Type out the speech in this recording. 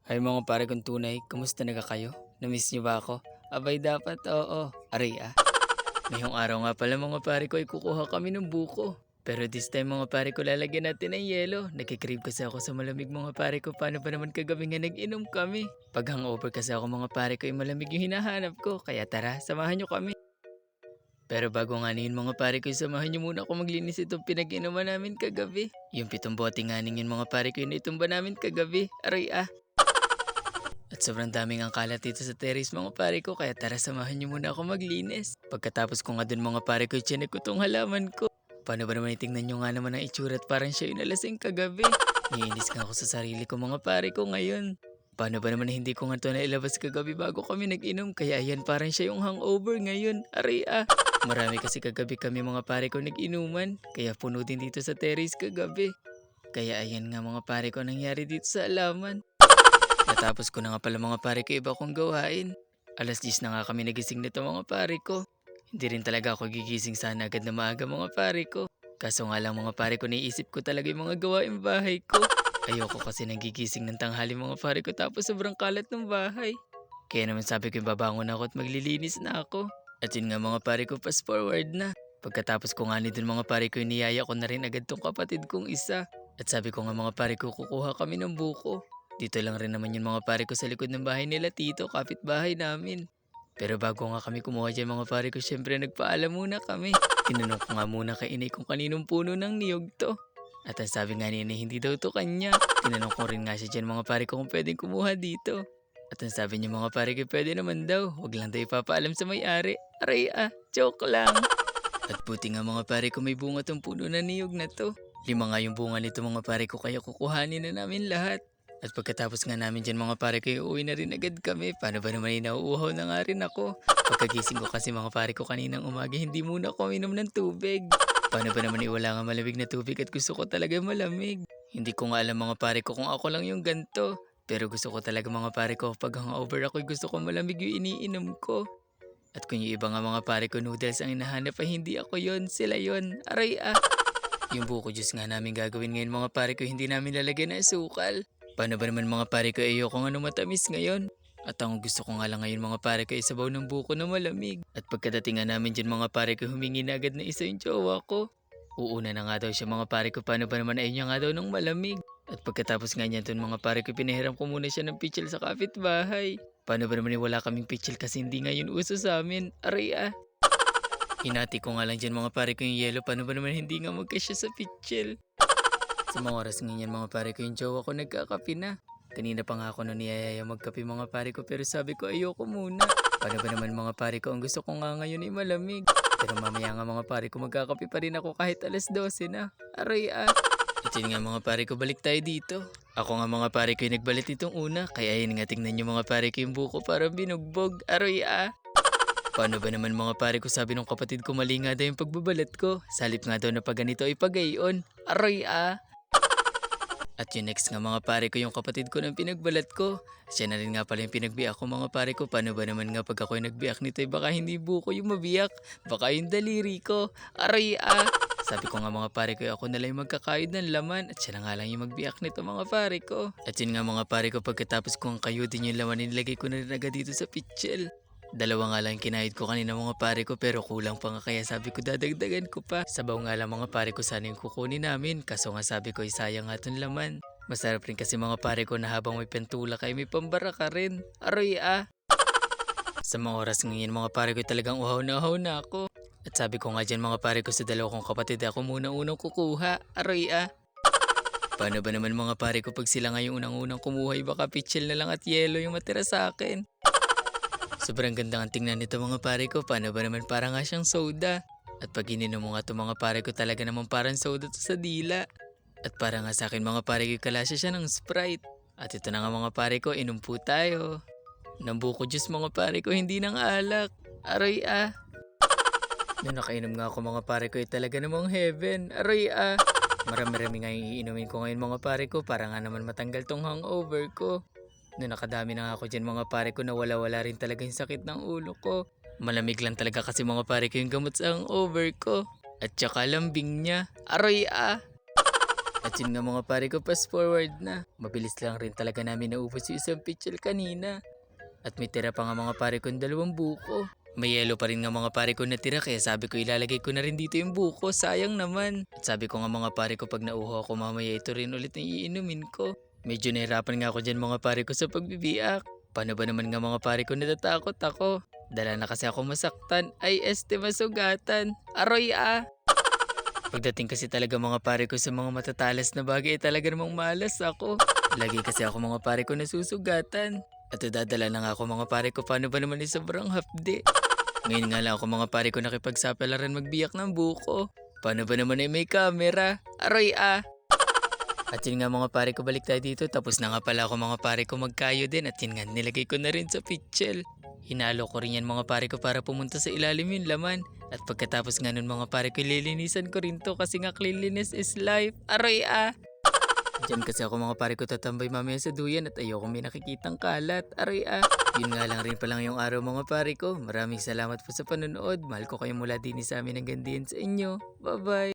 Ay mga pare kong tunay, kamusta na kayo? Na-miss niyo ba ako? Abay dapat, oo. Aray ah. Ngayong araw nga pala mga pare ko ay kukuha kami ng buko. Pero this time mga pare ko lalagyan natin ng yelo. Nagkikrave kasi ako sa malamig mga pare ko. Paano ba naman kagabi nga nag-inom kami? Pag hangover kasi ako mga pare ko ay malamig yung hinahanap ko. Kaya tara, samahan niyo kami. Pero bago nga na yun mga pare ko, samahan niyo muna ako maglinis itong pinag-inuman namin kagabi. Yung 7 bote nga yun mga pare ko yun itumba namin kagabi. Aray ah. At sobrang daming ang kalat dito sa terrace mga pare ko kaya tara samahan niyo muna ako maglinis. Pagkatapos ko nga dun mga pare ko chinek ko tong halaman ko. Paano ba naman itingnan nyo nga naman ang itsura at parang siya yung nalasing kagabi. Naiinis nga ako sa sarili ko mga pare ko ngayon. Paano ba naman hindi ko nga ito nailabas kagabi bago kami nag-inom kaya ayan parang siya yung hangover ngayon. Aray ah. Marami kasi kagabi kami mga pare ko nag-inuman kaya puno din dito sa terrace kagabi. Kaya ayan nga mga pare ko nangyari dito sa halaman. Natapos ko na nga pala mga pare ko iba kong gawain. Alas 10 na nga kami nagising nito mga pare ko. Hindi rin talaga ako gigising sana agad na maaga mga pare ko. Kaso nga lang mga pare ko naisip ko talaga yung mga gawain bahay ko. Ayoko kasi nagigising ng tanghali mga pare ko tapos sobrang kalat ng bahay. Kaya naman sabi ko babangon ako at maglilinis na ako. At yun nga mga pare ko fast forward na. Pagkatapos ko nga nito mga pare ko niyaya ko na rin agad tong kapatid kong isa. At sabi ko nga mga pare ko kukuha kami ng buko. Dito lang rin naman yung mga pare ko sa likod ng bahay nila tito, kapitbahay namin. Pero bago nga kami kumuha dyan mga pare ko, syempre nagpaalam muna kami. Tinanong ko nga muna kay inay kung kaninong puno ng niyog to. At ang sabi nga ni inay hindi daw to kanya. Tinanong ko rin nga siya dyan mga pare ko kung pwedeng kumuha dito. At ang sabi niya mga pare ko pwede naman daw, wag lang daw ipapaalam sa may-ari. Aray ah, joke lang. At buti nga mga pare ko may bunga tong puno ng niyog na to. 5 nga yung bunga nito mga pare ko kaya kukuhanin na namin lahat. At pagkatapos nga namin dyan mga pare ko, uuwi na rin agad kami. Paano ba naman nauuhaw na nga rin ako? Pagkagising ko kasi mga pare ko kaninang umaga, hindi muna ako minom ng tubig. Paano ba naman iwala nga malamig na tubig at gusto ko talaga malamig? Hindi ko nga alam mga pare ko kung ako lang yung ganto. Pero gusto ko talaga mga pare ko, pag hangover ako, gusto ko malamig yung iniinom ko. At kung yung iba nga mga pare ko noodles ang hinahanap ay hindi ako yon, sila yon. Aray ah. Yung buko juice nga namin gagawin ngayon mga pare ko, hindi namin lalagyan ng asukal. Paano ba naman mga pare ko ayoko nga matamis ngayon? At ang gusto ko nga lang ngayon mga pare ko ay sabaw ng buko na malamig. At pagkadating nga namin dyan mga pare ko humingi na agad na isa yung jowa ko. Uuna na nga daw siya mga pare ko paano ba naman ay niya nga daw ng malamig. At pagkatapos nga niyan dun mga pare ko pinahiram ko muna siya ng pitchel sa kapitbahay. Paano ba naman wala kaming pitchel kasi hindi nga yun uso sa amin. Aray ah. Hinati ko nga lang dyan mga pare ko yung yelo paano ba naman hindi nga magkasya sa pitchel. Sa mga oras ngayon mga pare ko yung jowa ko nagkakape na. Kanina pa nga ako nung niyayaya magkape mga pare ko pero sabi ko ayoko muna. Paano ba naman mga pare ko ang gusto ko nga ngayon ay malamig. Pero mamaya nga mga pare ko magkakape pa rin ako kahit alas 12 na. Aray ah. At yun nga mga pare ko balik tayo dito. Ako nga mga pare ko yung nagbalit itong una. Kaya yun nga tingnan nyo mga pare ko yung buko parang binugbog. Aray ah. Paano ba naman mga pare ko sabi ng kapatid ko mali nga daw yung pagbabalat ko. Salip nga daw na pag ganito ay pagayon. Aray ah. At yung next nga mga pare ko yung kapatid ko ng pinagbalat ko. Siya na rin nga pala yung pinagbiyak ko mga pare ko. Paano ba naman nga pag ako yung nagbiyak nito ay baka hindi buko yung mabiyak. Baka yung daliri ko. Aray ah. Sabi ko nga mga pare ko ako na lang yung magkakayod ng laman. At siya na nga lang yung magbiyak nito mga pare ko. At yun nga mga pare ko pagkatapos ko ang kayo din yung laman nilagay ko na rin agad dito sa pitchel. 2 nga lang kinahid ko kanina mga pare ko pero kulang pa nga kaya sabi ko dadagdagan ko pa. Sabaw nga lang mga pare ko sana yung kukunin namin kaso nga sabi ko sayang nga itong laman. Masarap rin kasi mga pare ko na habang may pentula kayo may pambara ka rin. Aroy ah. Sa mga oras ngayon mga pare ko talagang uhaw na ako. At sabi ko nga dyan mga pare ko sa 2 kong kapatid ako muna unang kukuha. Aroy ah. Paano ba naman mga pare ko pag sila nga yung unang kumuha baka pitchel na lang at yelo yung matira sa akin. Sobrang ganda ang tingnan nito mga pare ko. Paano ba naman parang nga siyang soda. At pag ininom mo nga ito mga pare ko talaga naman parang soda to sa dila. At para nga sa akin mga pare ko kalasya siya ng Sprite. At ito na nga mga pare ko inom po tayo. Ng buko juice mga pare ko hindi ng alak. Aray ah. Nung nakainom nga ako mga pare ko talaga namang heaven. Aray ah. Marami-rami nga yung iinumin ko ngayon mga pare ko para nga naman matanggal tong hangover ko. Noong nakadami na ako dyan mga pare ko na wala rin talaga yung sakit ng ulo ko. Malamig lang talaga kasi mga pare ko yung gamot sa hangover ko. At saka lambing niya. Aroy ah. At yun nga mga pare ko, fast forward na. Mabilis lang rin talaga namin naubos yung isang pitchel kanina. At may tira pa nga mga pare ko 2 buko. May yelo pa rin nga mga pare ko natira kaya sabi ko ilalagay ko na rin dito yung buko, sayang naman. At sabi ko nga mga pare ko pag nauho ako mamaya ito rin ulit na iinumin ko. Medyo nahirapan nga ako dyan mga pare ko sa pagbibiak. Paano ba naman nga mga pare ko natatakot ako? Dala na kasi ako masaktan, ay masugatan. Aroy ah! Pagdating kasi talaga mga pare ko sa mga matatalas na bagay talaga namang malas ako. Lagi kasi ako mga pare ko nasusugatan. At dadala na nga ako mga pare ko paano ba naman yung sobrang hapde. Ngayon nga lang ako mga pare ko nakipagsapalaran magbiyak ng buko. Paano ba naman ay may camera? Aroy ah! At yun nga mga pare ko balik tayo dito tapos na nga pala ako mga pare ko magkayo din at yun nga nilagay ko na rin sa pitchel. Hinalo ko rin yan mga pare ko para pumunta sa ilalim yung laman. At pagkatapos nga nun mga pare ko lilinisan ko rin to kasi nga cleanliness is life. Aroy ah! Diyan kasi ako mga pare ko tatambay mamaya sa duyan at ayoko may nakikitang kalat. Aray ah. Yun nga lang rin palang yung araw mga pare ko. Maraming salamat po sa panonood. Mahal ko kayo mula din sa amin hanggang diyan sa inyo. Bye bye.